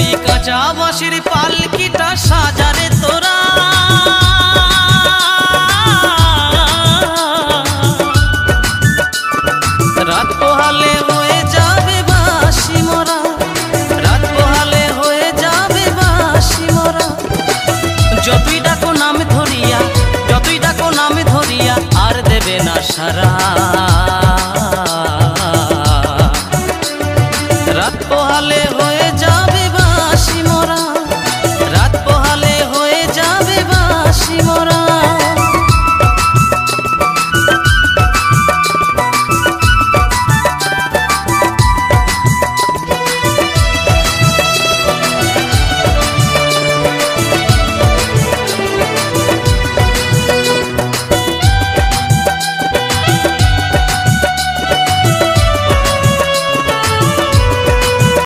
ওই কাঁচা বাঁশের পালকিটা সাজারে তোরা, রাত পোহালে হয়ে যাবে বাঁশি মোরা, রাত পোহালে হয়ে যাবে বাঁশি মোরা। যতই ডাকো নাম ধরিয়া, যতই ডাকো নাম ধরিয়া আর দেবে না সারা। রাত পোহালে হয়ে যাবে